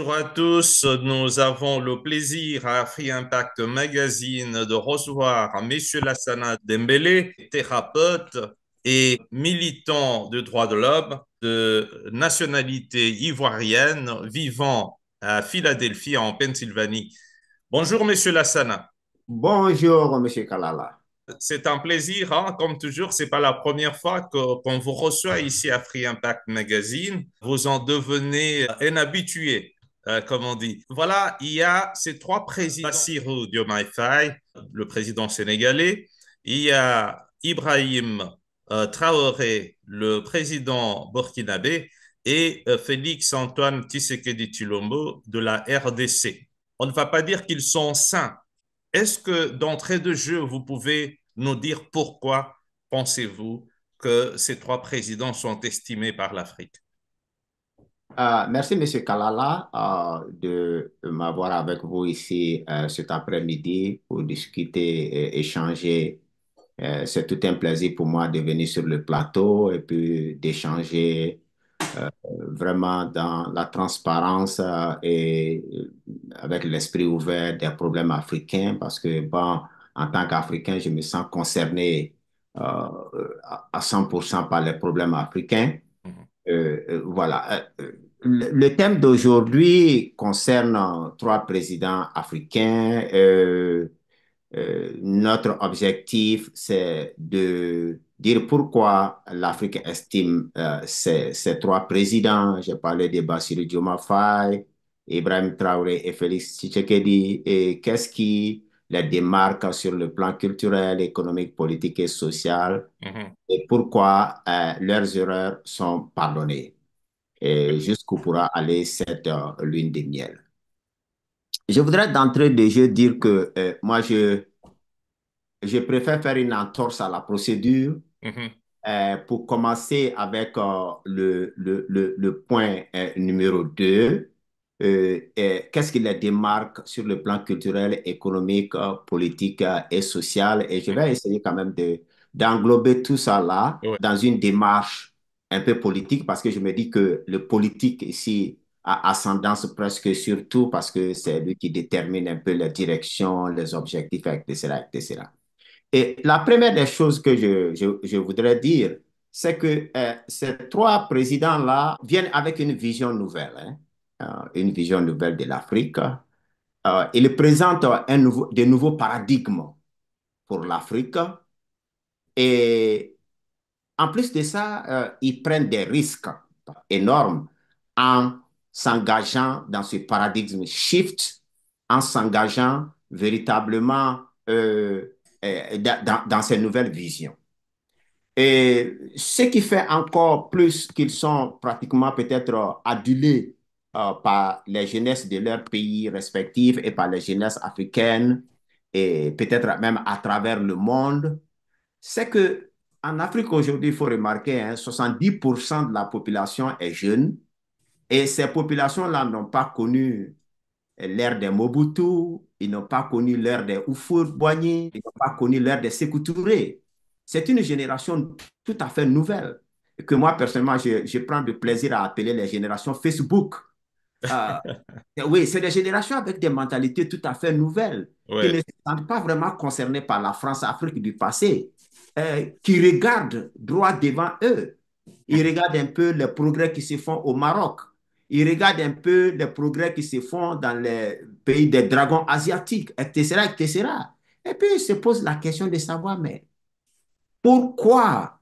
Bonjour à tous, nous avons le plaisir à Free Impact Magazine de recevoir Monsieur Lassana Dembélé, thérapeute et militant de droits de l'homme de nationalité ivoirienne vivant à Philadelphie en Pennsylvanie. Bonjour Monsieur Lassana. Bonjour, Monsieur Kalala. C'est un plaisir, hein. Comme toujours, c'est pas la première fois qu'on vous reçoit ici à Free Impact Magazine. Vous en devenez un habitué, comme on dit. Voilà, il y a ces trois présidents. Bassirou Diomaye Faye, le président sénégalais. Il y a Ibrahim Traoré, le président burkinabé. Et Félix Antoine Tshisekedi Tshilombo de la RDC. On ne va pas dire qu'ils sont saints. Est-ce que d'entrée de jeu, vous pouvez nous dire pourquoi pensez-vous que ces trois présidents sont estimés par l'Afrique? Merci, Monsieur Kalala, de m'avoir avec vous ici cet après-midi pour discuter et échanger. C'est tout un plaisir pour moi de venir sur le plateau et puis d'échanger vraiment dans la transparence et avec l'esprit ouvert des problèmes africains parce que, bon, en tant qu'Africain, je me sens concerné à 100% par les problèmes africains. Voilà. Le thème d'aujourd'hui concerne trois présidents africains. Notre objectif, c'est de dire pourquoi l'Afrique estime ces trois présidents. J'ai parlé de Bassirou Diomaye Faye, Ibrahim Traoré et Félix Tshisekedi. Et qu'est-ce qui les démarque sur le plan culturel, économique, politique et social Mhm. et pourquoi leurs erreurs sont pardonnées et jusqu'où pourra aller cette lune de miel. Je voudrais d'entrée de jeu dire que moi, je préfère faire une entorse à la procédure Mhm. pour commencer avec le point numéro 2. Qu'est-ce qui les démarque sur le plan culturel, économique, politique et social? Et je vais Mhm. essayer quand même d'englober tout ça là Ouais. dans une démarche un peu politique parce que je me dis que le politique ici a ascendance presque sur tout parce que c'est lui qui détermine un peu la direction, les objectifs, etc., etc. Et la première des choses que je voudrais dire, c'est que ces trois présidents-là viennent avec une vision nouvelle, hein, une vision nouvelle de l'Afrique. Ils présentent de nouveaux paradigmes pour l'Afrique. Et en plus de ça, ils prennent des risques énormes en s'engageant dans ce paradigme shift, en s'engageant véritablement dans ces nouvelles visions. Et ce qui fait encore plus qu'ils sont pratiquement peut-être adulés par les jeunesses de leurs pays respectifs et par les jeunesses africaines et peut-être même à travers le monde, c'est que en Afrique aujourd'hui, il faut remarquer, hein, 70% de la population est jeune et ces populations-là n'ont pas connu l'ère des Mobutu, ils n'ont pas connu l'ère des Houphouët-Boigny, ils n'ont pas connu l'ère des Sékou Touré. C'est une génération tout à fait nouvelle que moi, personnellement, je prends de plaisir à appeler les générations Facebook. Euh, oui, c'est des générations avec des mentalités tout à fait nouvelles, qui ne Ouais. se sentent pas vraiment concernées par la France-Afrique du passé, qui regardent droit devant eux. Ils Mhm. regardent un peu les progrès qui se font au Maroc. Ils regardent un peu les progrès qui se font dans les pays des dragons asiatiques, etc., etc. Et cetera. Et puis, ils se posent la question de savoir, mais pourquoi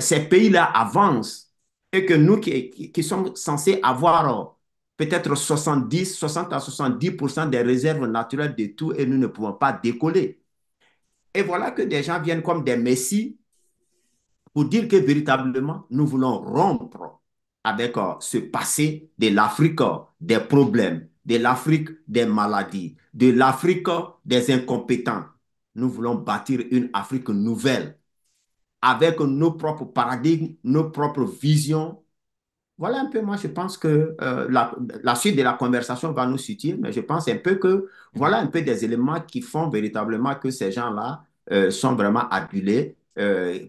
ces pays-là avancent et que nous qui sommes censés avoir peut-être 70, 60 à 70% des réserves naturelles de tout et nous ne pouvons pas décoller. Et voilà que des gens viennent comme des messies pour dire que véritablement, nous voulons rompre avec ce passé de l'Afrique des problèmes, de l'Afrique des maladies, de l'Afrique des incompétents. Nous voulons bâtir une Afrique nouvelle avec nos propres paradigmes, nos propres visions. Voilà un peu, moi, je pense que la suite de la conversation va nous situer, mais je pense un peu que Mhm. voilà un peu des éléments qui font véritablement que ces gens-là sont vraiment adulés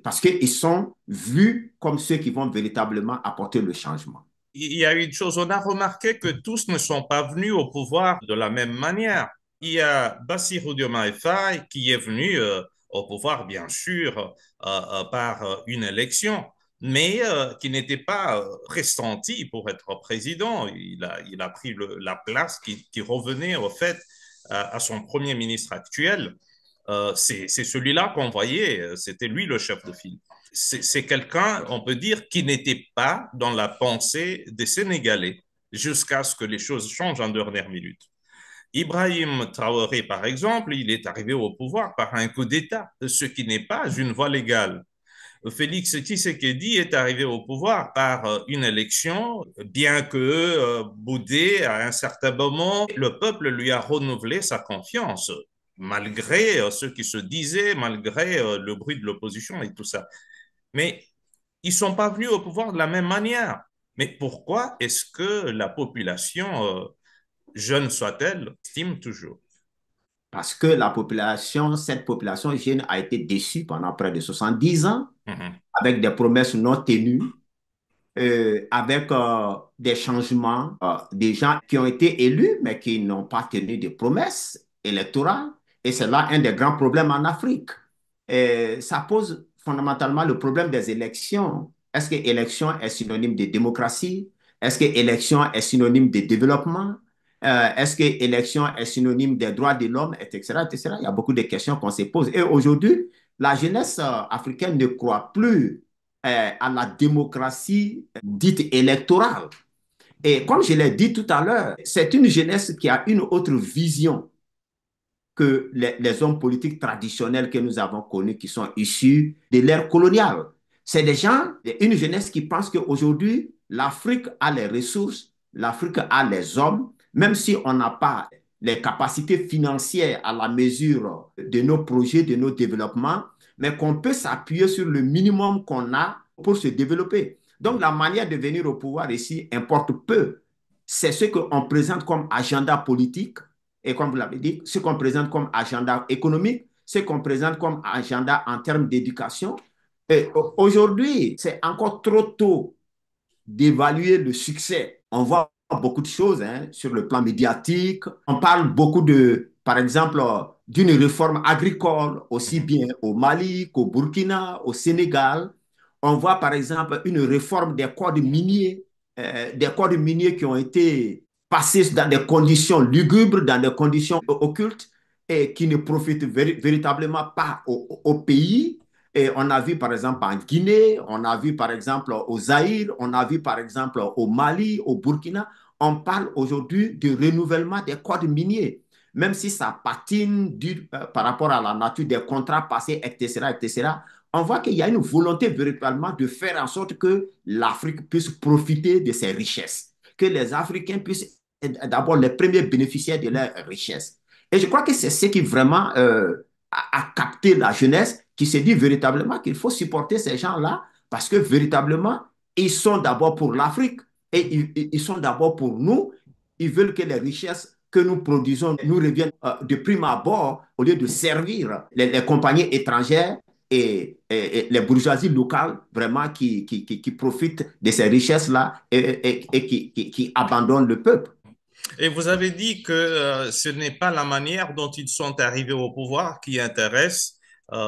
parce qu'ils sont vus comme ceux qui vont véritablement apporter le changement. il y a une chose, on a remarqué que tous ne sont pas venus au pouvoir de la même manière. Il y a Bassirou Diomaye Faye qui est venu au pouvoir, bien sûr, par une élection, mais qui n'était pas pressenti pour être président. Il a pris la place qui revenait, au fait, à son premier ministre actuel. C'est celui-là qu'on voyait, c'était lui le chef de file. C'est quelqu'un, on peut dire, qui n'était pas dans la pensée des Sénégalais jusqu'à ce que les choses changent en dernière minute. Ibrahim Traoré, par exemple, il est arrivé au pouvoir par un coup d'État, ce qui n'est pas une voie légale. Félix Tshisekedi est arrivé au pouvoir par une élection, bien que boudé à un certain moment, le peuple lui a renouvelé sa confiance, malgré ce qui se disait, malgré le bruit de l'opposition et tout ça. Mais ils ne sont pas venus au pouvoir de la même manière. Mais pourquoi est-ce que la population, jeune soit-elle, estime toujours? Parce que la population, cette population jeune a été déçue pendant près de 70 ans, Mhm. avec des promesses non tenues, avec des changements, des gens qui ont été élus, mais qui n'ont pas tenu de promesses électorales. Et c'est là un des grands problèmes en Afrique. Et ça pose fondamentalement le problème des élections. Est-ce que élection est synonyme de démocratie? Est-ce que élection est synonyme de développement? Est-ce que élection est synonyme des droits de l'homme, etc., etc. Il y a beaucoup de questions qu'on se pose. Et aujourd'hui, la jeunesse africaine ne croit plus à la démocratie dite électorale. Et comme je l'ai dit tout à l'heure, c'est une jeunesse qui a une autre vision que les hommes politiques traditionnels que nous avons connus, qui sont issus de l'ère coloniale. C'est des gens, une jeunesse qui pense qu'aujourd'hui, l'Afrique a les ressources, l'Afrique a les hommes, même si on n'a pas les capacités financières à la mesure de nos projets, de nos développements, mais qu'on peut s'appuyer sur le minimum qu'on a pour se développer. Donc, la manière de venir au pouvoir ici importe peu. C'est ce qu'on présente comme agenda politique, et comme vous l'avez dit, ce qu'on présente comme agenda économique, ce qu'on présente comme agenda en termes d'éducation. Aujourd'hui, c'est encore trop tôt d'évaluer le succès. On voit beaucoup de choses hein, sur le plan médiatique. On parle beaucoup de, par exemple, d'une réforme agricole, aussi Mhm. bien au Mali qu'au Burkina, au Sénégal. On voit, par exemple, une réforme des codes miniers qui ont été passés dans des conditions lugubres, dans des conditions occultes, et qui ne profitent véritablement pas au pays. Et on a vu par exemple en Guinée, on a vu par exemple au Zaïre, on a vu par exemple au Mali, au Burkina. On parle aujourd'hui de renouvellement des codes miniers, même si ça patine par rapport à la nature des contrats passés, etc., etc. On voit qu'il y a une volonté véritablement de faire en sorte que l'Afrique puisse profiter de ses richesses, que les Africains puissent être d'abord les premiers bénéficiaires de leurs richesses. Et je crois que c'est ce qui vraiment a capté la jeunesse qui se dit véritablement qu'il faut supporter ces gens-là parce que véritablement, ils sont d'abord pour l'Afrique et ils sont d'abord pour nous. Ils veulent que les richesses que nous produisons nous reviennent de prime abord au lieu de servir les compagnies étrangères et les bourgeoisies locales vraiment qui profitent de ces richesses-là et qui abandonnent le peuple. Et vous avez dit que ce n'est pas la manière dont ils sont arrivés au pouvoir qui intéresse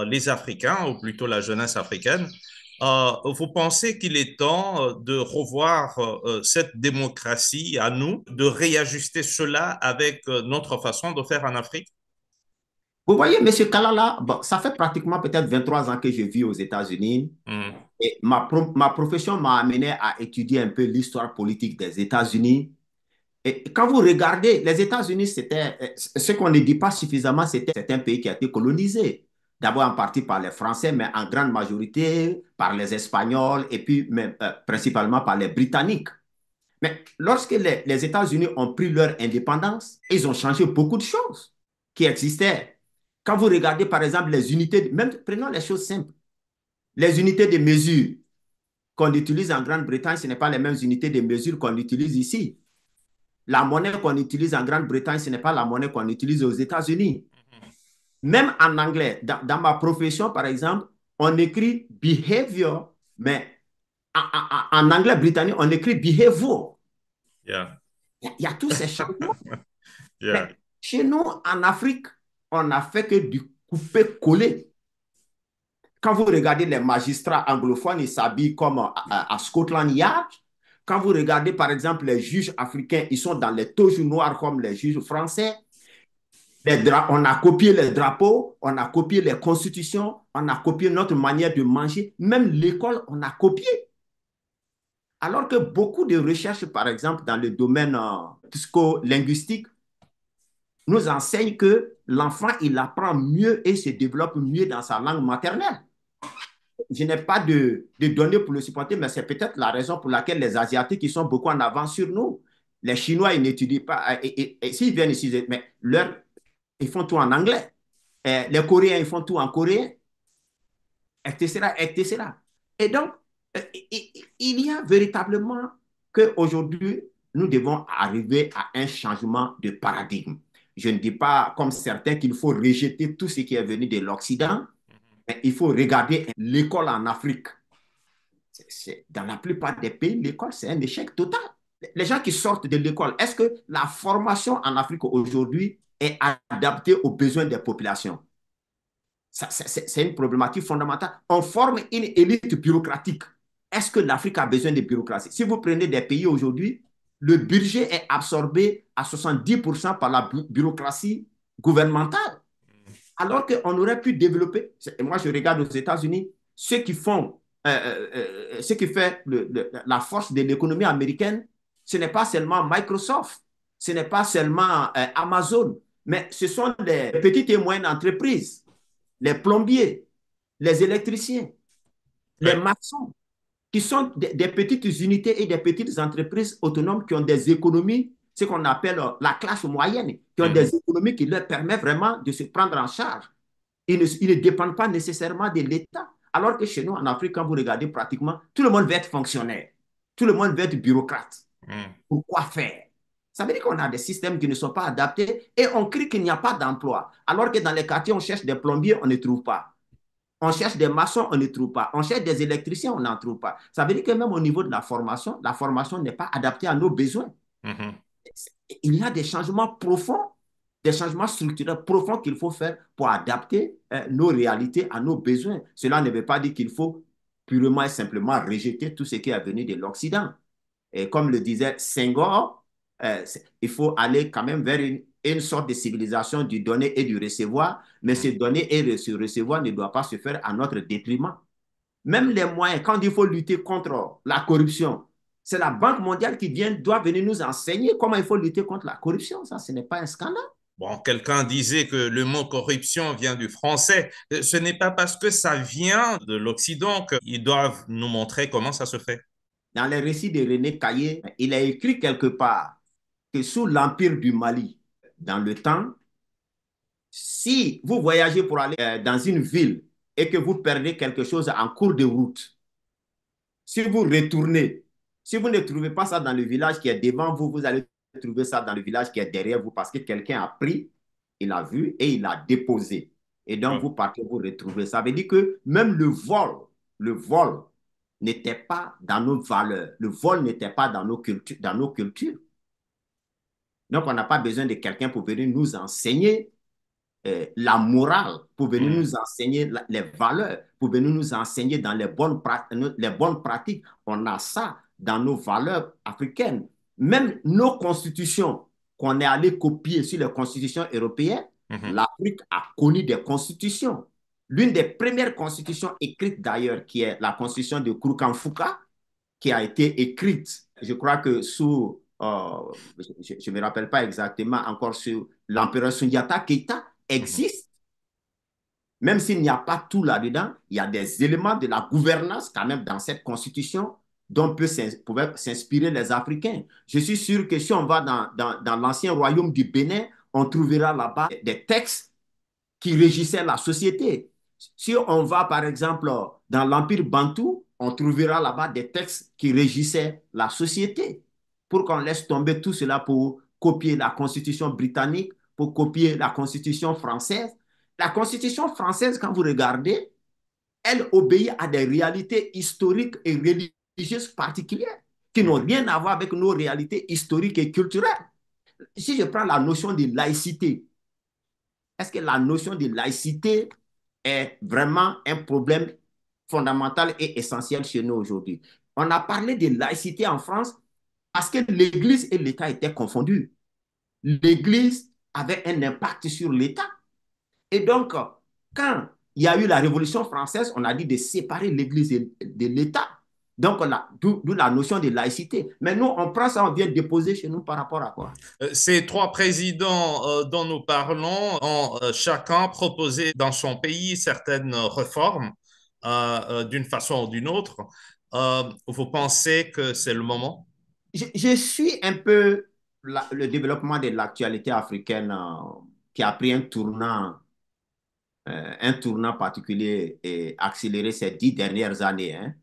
les Africains, ou plutôt la jeunesse africaine. Vous pensez qu'il est temps de revoir cette démocratie à nous, de réajuster cela avec notre façon de faire en Afrique? Vous voyez, M. Kalala, bon, ça fait pratiquement peut-être 23 ans que je vis aux États-Unis. Mhm. Et ma profession m'a amené à étudier un peu l'histoire politique des États-Unis. Et quand vous regardez, les États-Unis, c'était, ce qu'on ne dit pas suffisamment, c'est un pays qui a été colonisé. D'abord en partie par les Français, mais en grande majorité par les Espagnols et puis même, principalement par les Britanniques. Mais lorsque les États-Unis ont pris leur indépendance, ils ont changé beaucoup de choses qui existaient. Quand vous regardez par exemple les unités, même prenons les choses simples, les unités de mesure qu'on utilise en Grande-Bretagne, ce n'est pas les mêmes unités de mesure qu'on utilise ici. La monnaie qu'on utilise en Grande-Bretagne, ce n'est pas la monnaie qu'on utilise aux États-Unis. Même en anglais, dans ma profession, par exemple, on écrit behavior, mais En anglais britannique, on écrit behavior. Yeah. Il y a tous ces changements. Yeah. Mais chez nous, en Afrique, on n'a fait que du couper-coller. Quand vous regardez les magistrats anglophones, ils s'habillent comme à Scotland Yard. Quand vous regardez, par exemple, les juges africains, ils sont dans les toges noirs comme les juges français. On a copié les drapeaux, on a copié les constitutions, on a copié notre manière de manger. Même l'école, on a copié. Alors que beaucoup de recherches, par exemple, dans le domaine psycholinguistique, nous enseignent que l'enfant, il apprend mieux et se développe mieux dans sa langue maternelle. Je n'ai pas de données pour le supporter, mais c'est peut-être la raison pour laquelle les Asiatiques, ils sont beaucoup en avance sur nous. Les Chinois, ils n'étudient pas. Et s'ils viennent ici, mais ils font tout en anglais. Les Coréens, ils font tout en coréen, etc., etc. Et donc, il y a véritablement qu'aujourd'hui, nous devons arriver à un changement de paradigme. Je ne dis pas, comme certains, qu'il faut rejeter tout ce qui est venu de l'Occident, mais il faut regarder l'école en Afrique. Dans la plupart des pays, l'école, c'est un échec total. Les gens qui sortent de l'école, est-ce que la formation en Afrique aujourd'hui est adaptée aux besoins des populations? C'est une problématique fondamentale. On forme une élite bureaucratique. Est-ce que l'Afrique a besoin de bureaucratie? Si vous prenez des pays aujourd'hui, le budget est absorbé à 70% par la bureaucratie gouvernementale. Alors qu'on aurait pu développer, moi je regarde aux États-Unis, ce qui fait la force de l'économie américaine, ce n'est pas seulement Microsoft, ce n'est pas seulement Amazon, mais ce sont les petites et moyennes entreprises, les plombiers, les électriciens, les Ouais. maçons, qui sont des petites unités et des petites entreprises autonomes qui ont des économies, ce qu'on appelle la classe moyenne, qui ont Mhm. des économies qui leur permettent vraiment de se prendre en charge. Ils ne dépendent pas nécessairement de l'État. Alors que chez nous, en Afrique, quand vous regardez pratiquement, tout le monde veut être fonctionnaire. Tout le monde veut être bureaucrate. Mhm. Pourquoi faire? Ça veut dire qu'on a des systèmes qui ne sont pas adaptés et on crie qu'il n'y a pas d'emploi. Alors que dans les quartiers, on cherche des plombiers, on ne trouve pas. On cherche des maçons, on ne trouve pas. On cherche des électriciens, on n'en trouve pas. Ça veut dire que même au niveau de la formation n'est pas adaptée à nos besoins. Mhm. Il y a des changements profonds, des changements structurels profonds qu'il faut faire pour adapter nos réalités à nos besoins. Cela ne veut pas dire qu'il faut purement et simplement rejeter tout ce qui est venu de l'Occident. Et comme le disait Senghor, il faut aller quand même vers une sorte de civilisation du donner et du recevoir, mais ce donner et ce recevoir ne doit pas se faire à notre détriment. Même les moyens, quand il faut lutter contre la corruption, c'est la Banque mondiale qui doit venir nous enseigner comment il faut lutter contre la corruption. Ça, ce n'est pas un scandale. Bon, quelqu'un disait que le mot corruption vient du français. Ce n'est pas parce que ça vient de l'Occident qu'ils doivent nous montrer comment ça se fait. Dans les récits de René Caillé, il a écrit quelque part que sous l'Empire du Mali, dans le temps, si vous voyagez pour aller dans une ville et que vous perdez quelque chose en cours de route, si vous retournez, si vous ne trouvez pas ça dans le village qui est devant vous, vous allez trouver ça dans le village qui est derrière vous parce que quelqu'un a pris, il a vu et il a déposé. Et donc, Ouais. vous partez, vous retrouvez. Ça veut dire que même le vol n'était pas dans nos valeurs. Le vol n'était pas dans nos cultures, dans nos cultures. Donc, on n'a pas besoin de quelqu'un pour venir nous enseigner la morale, pour venir Mhm. nous enseigner les valeurs, pour venir nous enseigner dans les bonnes pratiques. On a ça dans nos valeurs africaines. Même nos constitutions qu'on est allé copier sur les constitutions européennes, Mhm. l'Afrique a connu des constitutions. L'une des premières constitutions écrites d'ailleurs, qui est la constitution de Kouroukan-Fouka, qui a été écrite, je crois que sous, je ne me rappelle pas exactement encore, sur l'empereur Sundiata Keita, Mhm. existe. Même s'il n'y a pas tout là-dedans, il y a des éléments de la gouvernance quand même dans cette constitution dont pouvaient s'inspirer les Africains. Je suis sûr que si on va dans l'ancien royaume du Bénin, on trouvera là-bas des textes qui régissaient la société. Si on va, par exemple, dans l'Empire bantou, on trouvera là-bas des textes qui régissaient la société. Pour qu'on laisse tomber tout cela pour copier la Constitution britannique, pour copier la Constitution française. La Constitution française, quand vous regardez, elle obéit à des réalités historiques et religieuses religieuses particulières qui n'ont rien à voir avec nos réalités historiques et culturelles. Si je prends la notion de laïcité, est-ce que la notion de laïcité est vraiment un problème fondamental et essentiel chez nous aujourd'hui? On a parlé de laïcité en France parce que l'Église et l'État étaient confondus. L'Église avait un impact sur l'État. Et donc, quand il y a eu la Révolution française, on a dit de séparer l'Église de l'État. Donc, d'où la notion de laïcité. Mais nous, on prend ça, on vient déposer chez nous par rapport à quoi? Ces trois présidents dont nous parlons ont chacun proposé dans son pays certaines réformes d'une façon ou d'une autre. Vous pensez que c'est le moment? Je suis un peu le développement de l'actualité africaine qui a pris un tournant particulier et accéléré ces 10 dernières années. Hein.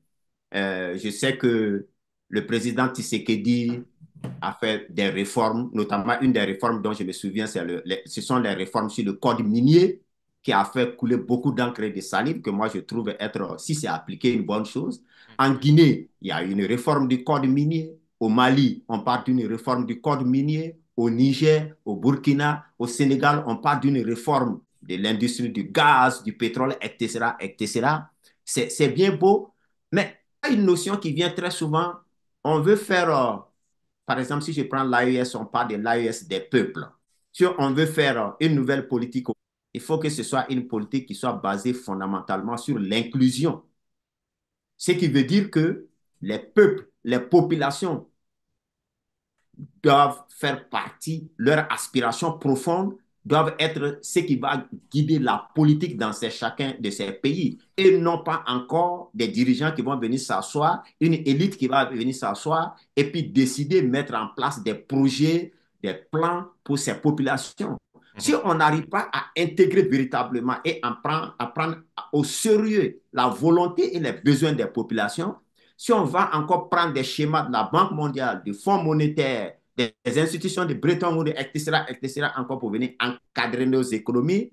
Je sais que le président Tshisekedi a fait des réformes, notamment une des réformes dont je me souviens, ce sont les réformes sur le code minier qui a fait couler beaucoup d'encre et de salive, que moi je trouve être, si c'est appliqué, une bonne chose. En Guinée, il y a une réforme du code minier. Au Mali, on parle d'une réforme du code minier. Au Niger, au Burkina, au Sénégal, on parle d'une réforme de l'industrie du gaz, du pétrole, etc., etc. C'est bien beau, mais il y a une notion qui vient très souvent. On veut faire, par exemple, si je prends l'AES, on parle de l'AES des peuples. Si on veut faire une nouvelle politique, il faut que ce soit une politique qui soit basée fondamentalement sur l'inclusion. Ce qui veut dire que les peuples, les populations doivent faire partie, leurs aspirations profondes doivent être ce qui va guider la politique dans chacun de ces pays et non pas encore des dirigeants qui vont venir s'asseoir, une élite qui va venir s'asseoir et puis décider, mettre en place des projets, des plans pour ces populations. Si on n'arrive pas à intégrer véritablement et à prendre au sérieux la volonté et les besoins des populations, si on va encore prendre des schémas de la Banque mondiale, du Fonds monétaire, des institutions de Bretton Woods, etc., encore pour venir encadrer nos économies,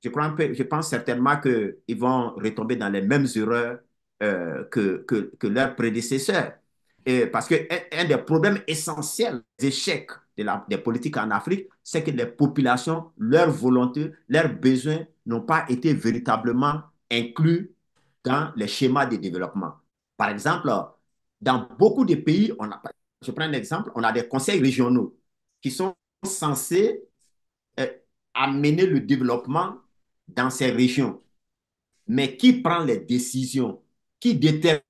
je pense certainement qu'ils vont retomber dans les mêmes erreurs que leurs prédécesseurs. Parce qu'un des problèmes essentiels des échecs des politiques en Afrique, c'est que les populations, leurs volontés, leurs besoins n'ont pas été véritablement inclus dans les schémas de développement. Par exemple, dans beaucoup de pays, je prends un exemple, on a des conseils régionaux qui sont censés euh, amener le développement dans ces régions. Mais qui prend les décisions? Qui détermine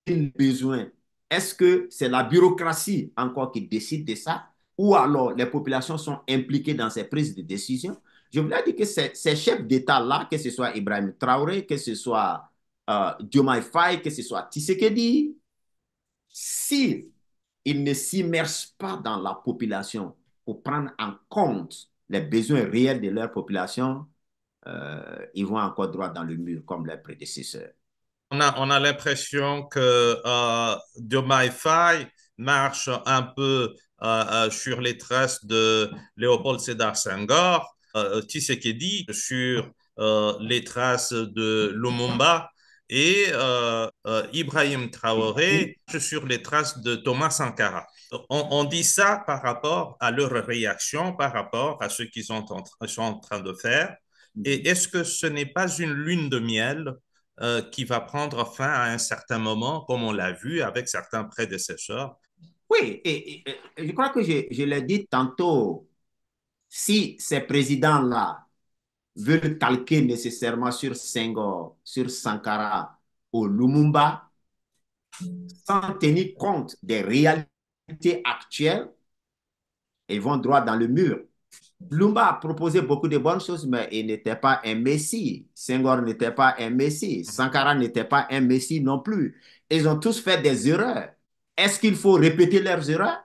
les besoins? Est-ce que c'est la bureaucratie encore qui décide de ça? Ou alors les populations sont impliquées dans ces prises de décision? Je voulais dire que ces chefs d'État-là, que ce soit Ibrahim Traoré, que ce soit Diomaye Faye, que ce soit Tshisekedi, si ils ne s'immersent pas dans la population pour prendre en compte les besoins réels de leur population, ils vont encore droit dans le mur comme leurs prédécesseurs. On a l'impression que Diomaye Faye marche un peu sur les traces de Léopold Sédar Senghor, Tshisekedi sur les traces de Lumumba et Ibrahim Traoré sur les traces de Thomas Sankara. On dit ça par rapport à leur réaction, par rapport à ce qu'ils sont en train de faire. Et est-ce que ce n'est pas une lune de miel qui va prendre fin à un certain moment, comme on l'a vu avec certains prédécesseurs? Oui, et je crois que je l'ai dit tantôt, si ces présidents-là veulent calquer nécessairement sur Senghor, sur Sankara ou Lumumba, sans tenir compte des réalités actuelles, ils vont droit dans le mur. Lumumba a proposé beaucoup de bonnes choses, mais il n'était pas un messie. Senghor n'était pas un messie. Sankara n'était pas un messie non plus. Ils ont tous fait des erreurs. Est-ce qu'il faut répéter leurs erreurs?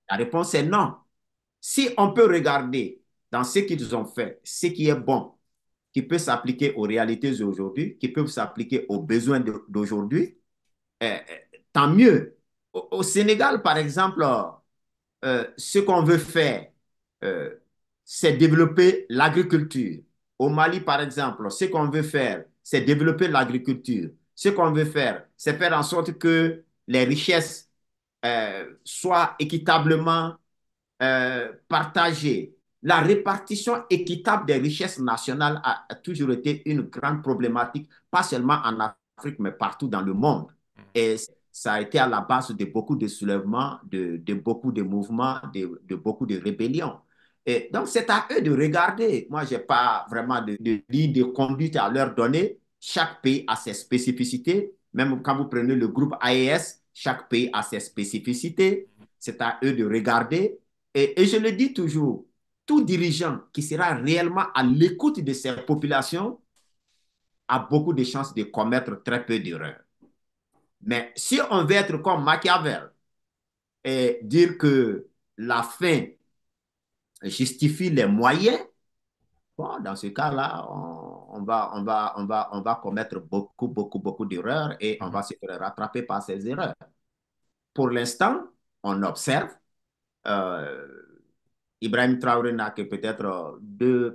La réponse est non. Si on peut regarder dans ce qu'ils ont fait, ce qui est bon, qui peut s'appliquer aux réalités d'aujourd'hui, qui peut s'appliquer aux besoins d'aujourd'hui, tant mieux. Au Sénégal, par exemple, ce qu'on veut faire, euh, c'est développer l'agriculture. Au Mali, par exemple, ce qu'on veut faire, c'est développer l'agriculture. Ce qu'on veut faire, c'est faire en sorte que les richesses soient équitablement partagées. La répartition équitable des richesses nationales a toujours été une grande problématique, pas seulement en Afrique, mais partout dans le monde. Et ça a été à la base de beaucoup de soulèvements, de beaucoup de mouvements, de beaucoup de rébellions. Et donc, c'est à eux de regarder. Moi, je n'ai pas vraiment de ligne de conduite à leur donner. Chaque pays a ses spécificités. Même quand vous prenez le groupe AES, chaque pays a ses spécificités. C'est à eux de regarder. Et je le dis toujours, tout dirigeant qui sera réellement à l'écoute de ces populations a beaucoup de chances de commettre très peu d'erreurs. Mais si on veut être comme Machiavel et dire que la fin justifie les moyens, bon, dans ce cas-là, on va commettre beaucoup d'erreurs et on va se faire rattraper par ces erreurs. Pour l'instant, on observe. Euh, Ibrahim Traoré n'a que peut-être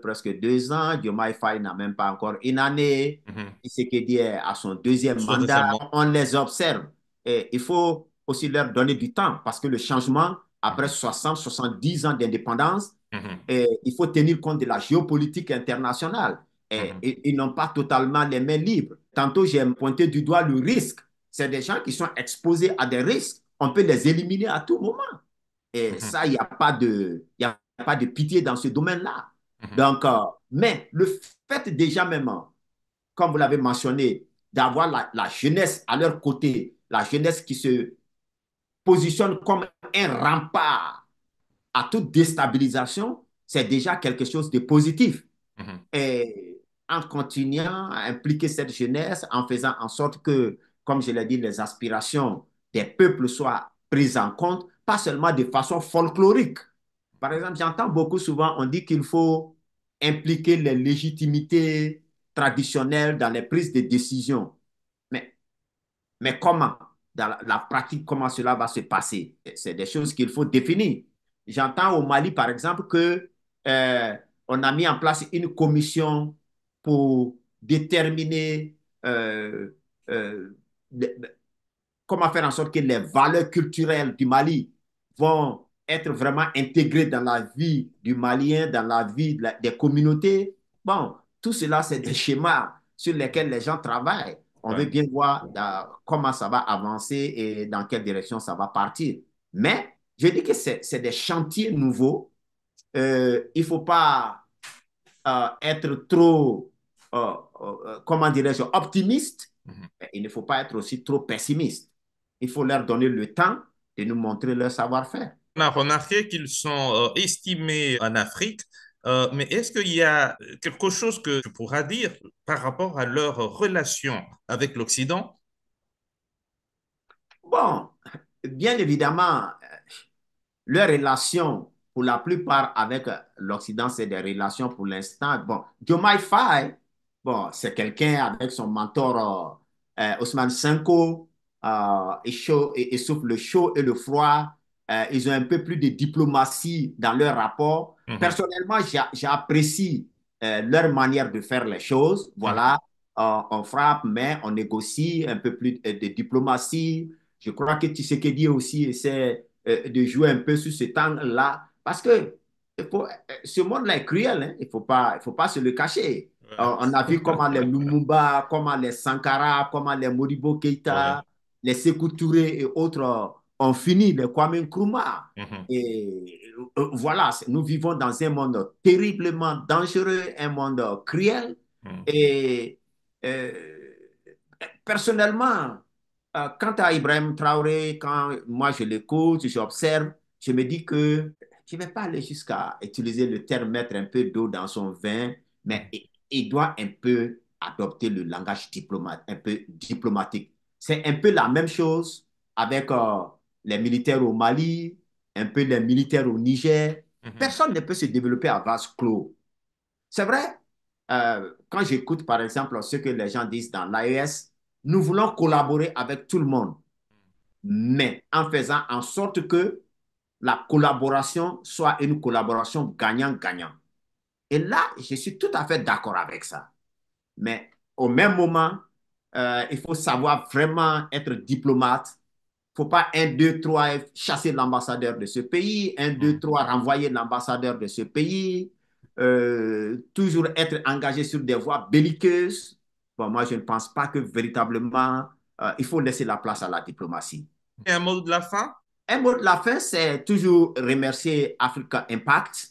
presque 2 ans. Diomaye Faye n'a même pas encore une année. Mhm. Tshisekedi est à son deuxième Tout mandat. récemment. On les observe. Et il faut aussi leur donner du temps parce que le changement, après Mhm. 60, 70 ans d'indépendance, Mhm. il faut tenir compte de la géopolitique internationale. Mhm. Ils n'ont pas totalement les mains libres. Tantôt, j'ai pointé du doigt le risque. C'est des gens qui sont exposés à des risques. On peut les éliminer à tout moment. Et Mhm. ça, il n'y a pas de pitié dans ce domaine-là. Mhm. Donc, mais le fait déjà même, comme vous l'avez mentionné, d'avoir la jeunesse à leur côté, la jeunesse qui se positionne comme un rempart à toute déstabilisation, c'est déjà quelque chose de positif. Mhm. Et en continuant à impliquer cette jeunesse, en faisant en sorte que, comme je l'ai dit, les aspirations des peuples soient prises en compte, pas seulement de façon folklorique. Par exemple, j'entends beaucoup souvent, on dit qu'il faut impliquer les légitimités traditionnelles dans les prises de décision. Mais mais comment, dans la pratique, comment cela va se passer? C'est des choses qu'il faut définir. J'entends au Mali, par exemple, que on a mis en place une commission pour déterminer euh, euh, comment faire en sorte que les valeurs culturelles du Mali vont être vraiment intégrées dans la vie du Malien, dans la vie des communautés. Bon, tout cela, c'est des schémas sur lesquels les gens travaillent. On veut Ouais. bien voir comment ça va avancer et dans quelle direction ça va partir. Mais je dis que c'est des chantiers nouveaux. Il ne faut pas être trop, comment dirais-je, optimiste. Mhm. Il ne faut pas être aussi trop pessimiste. Il faut leur donner le temps de nous montrer leur savoir-faire. On a remarqué qu'ils sont estimés en Afrique, mais est-ce qu'il y a quelque chose que tu pourras dire par rapport à leur relation avec l'Occident? Bon, bien évidemment, leurs relations, pour la plupart avec l'Occident, c'est des relations pour l'instant. Bon, Diomaye Faye, bon, c'est quelqu'un avec son mentor Ousmane Sonko, et sauf le chaud et le froid, ils ont un peu plus de diplomatie dans leur rapport. Mhm. Personnellement, j'apprécie leur manière de faire les choses. Mhm. Voilà, on frappe, mais on négocie un peu plus de diplomatie. Je crois que Tshisekedi aussi essaie de jouer un peu sur ce temps-là. Parce que ce monde-là est cruel, hein? Il faut pas se le cacher. On a vu comment les Lumumba, comment les Sankara, comment les Modibo Ouais. Keïta, les Sékou Touré et autres ont fini, les Kwame Nkrumah. Mhm. Et voilà, nous vivons dans un monde terriblement dangereux, un monde cruel. Mhm. Et euh, personnellement, quant à Ibrahim Traoré, quand moi je l'écoute, j'observe, je me dis que je ne vais pas aller jusqu'à utiliser le terme mettre un peu d'eau dans son vin, mais Mhm. il doit un peu adopter le langage un peu diplomatique. C'est un peu la même chose avec les militaires au Mali, un peu les militaires au Niger. Mhm. Personne ne peut se développer à vase clos. C'est vrai, quand j'écoute par exemple ce que les gens disent dans l'AES, nous voulons collaborer avec tout le monde, mais en faisant en sorte que la collaboration soit une collaboration gagnant-gagnant. Et là, je suis tout à fait d'accord avec ça. Mais au même moment, Il faut savoir vraiment être diplomate. Il ne faut pas 1, 2, 3 chasser l'ambassadeur de ce pays, 1, 2, 3 renvoyer l'ambassadeur de ce pays, toujours être engagé sur des voies belliqueuses. Bon, moi, je ne pense pas que véritablement, il faut laisser la place à la diplomatie. Et un mot de la fin? Un mot de la fin, c'est toujours remercier Africa Impact,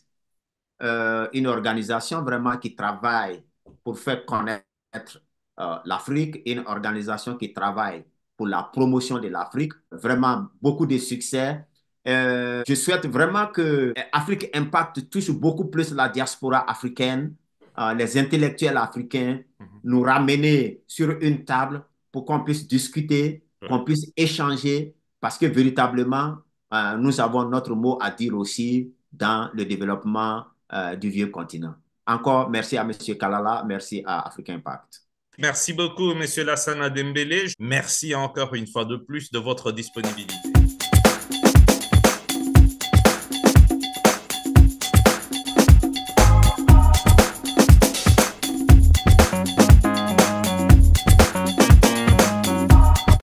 une organisation vraiment qui travaille pour faire connaître l'Afrique, une organisation qui travaille pour la promotion de l'Afrique. Vraiment, beaucoup de succès. Je souhaite vraiment que Afrique Impact touche beaucoup plus la diaspora africaine, les intellectuels africains, nous ramener sur une table pour qu'on puisse discuter, qu'on puisse échanger, parce que véritablement, nous avons notre mot à dire aussi dans le développement du vieux continent. Encore merci à M. Kalala, merci à Africa Impact. Merci beaucoup, Monsieur Lassana Dembélé. Merci encore une fois de plus de votre disponibilité.